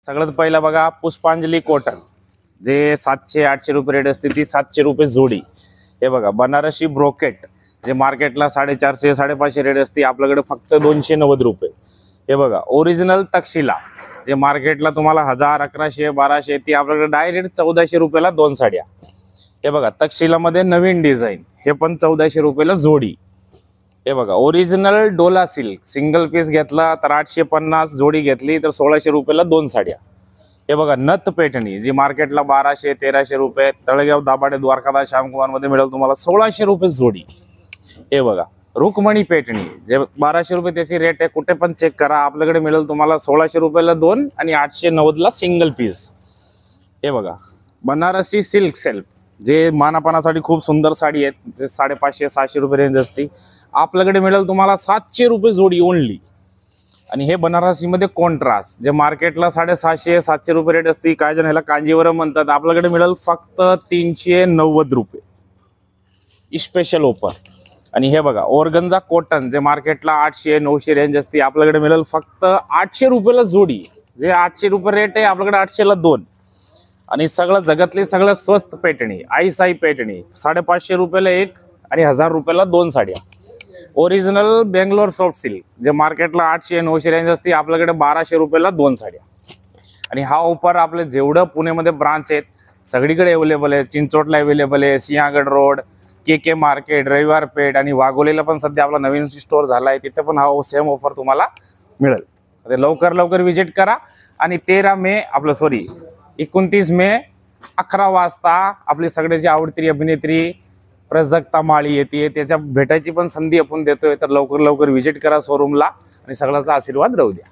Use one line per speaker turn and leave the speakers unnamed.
सगळ्यात पहिला बघा पुष्पांजली कॉटन, जे 700-800 रुपये रेट असते ती 700 रुपये जोडी। हे बघा बनारसी ब्रोकेट, जे मार्केटला 450-550 रेट असते, आपल्याकडे फक्त 290 रुपये। हे बघा ओरिजिनल तक्षशिला, जे मार्केटला तुम्हाला 1000, 1100, 1200, ती आपल्याकडे डायरेक्ट 1400 रुपयाला 2 साड्या। हे बघा तक्षशिला मध्ये नवीन डिझाइन, हे पण 1400 रुपयाला जोडी। हे बघा ओरिजिनल डोला सिल्क, सिंगल पीस घेतला तर 850, जोडी घेतली तर 1600 रुपयाला 2 साड्या। हे बघा नथ पैठणी, जी मार्केटला 1200-1300 रुपये, तळेगाव, दाभाडे, द्वारकादास, श्यामकुमार मध्ये मिळेल तुम्हाला 1600 रुपये जोडी। हे बघा रुक्मणी पैठणी, जे 1200 रुपये त्याची रेट आहे, कुठे पण चेक करा, आपल्याकडे मिळेल तुम्हाला 1600 रुपयाला 2 आणि 890 ला सिंगल पीस। हे बघा बनारसी सिल्क सेल्फ, जे मानापानासाठी खूप सुंदर साडी आहेत, जे 550-600 रुपये रेंज असते, आपल्याकडे मिळेल तुम्हाला 700 रुपये जोडी ओनली। आणि हे बनारसी मध्ये कॉन्ट्रास्ट, जे मार्केटला 650-700 रुपये रेट असते, काय जण ह्याला कांजीवरम म्हणतात, आपल्याकडे मिळेल फक्त 390 रुपये स्पेशल ऑफर। आणि हे बघा ऑर्गन्झा कॉटन, जे मार्केटला 800-900 रेंज असते, आपल्याकडे मिळेल फक्त 800 रुपयाला जोडी, जे 800 रुपये रेट आहे, आपल्याकडे 800 ला 2। आणि सगळं जगातली सगळ्यात स्वस्त पैठणी आई साई पैठणी, 550 रुपयाला 1 आणि 1000 रुपयाला 2 साड्या। ओरिजिनल बेंगलोर सॉफ्ट सिल्क, जे मार्केटला 800-900 रेंज असते, आपल्याकडे 1200 रुपयाला 2 साड्या। आणि हा ऑफर आपले जेवढं पुण्यामध्ये ब्रांच आहेत सगळीकडे अवेलेबल आहे। चिंचोटला अवेलेबल आहे, सिंहगड रोड, के मार्केट, रविवार पेठ आणि वाघोलीला पण सध्या आपला नवीन स्टोर झाला आहे, तिथे पण हा सेम ऑफर तुम्हाला मिळेल। तर लवकर व्हिजिट करा। आणि 29 मे 11 वाजता आपली सगळ्याची आवडती अभिनेत्री प्रजक्ता माळी येते, त्याच्या भेटायची पण संधी आपण देतोय, तर लवकर व्हिजिट करा शोरूमला आणि सगळ्याचा आशीर्वाद राहू द्या।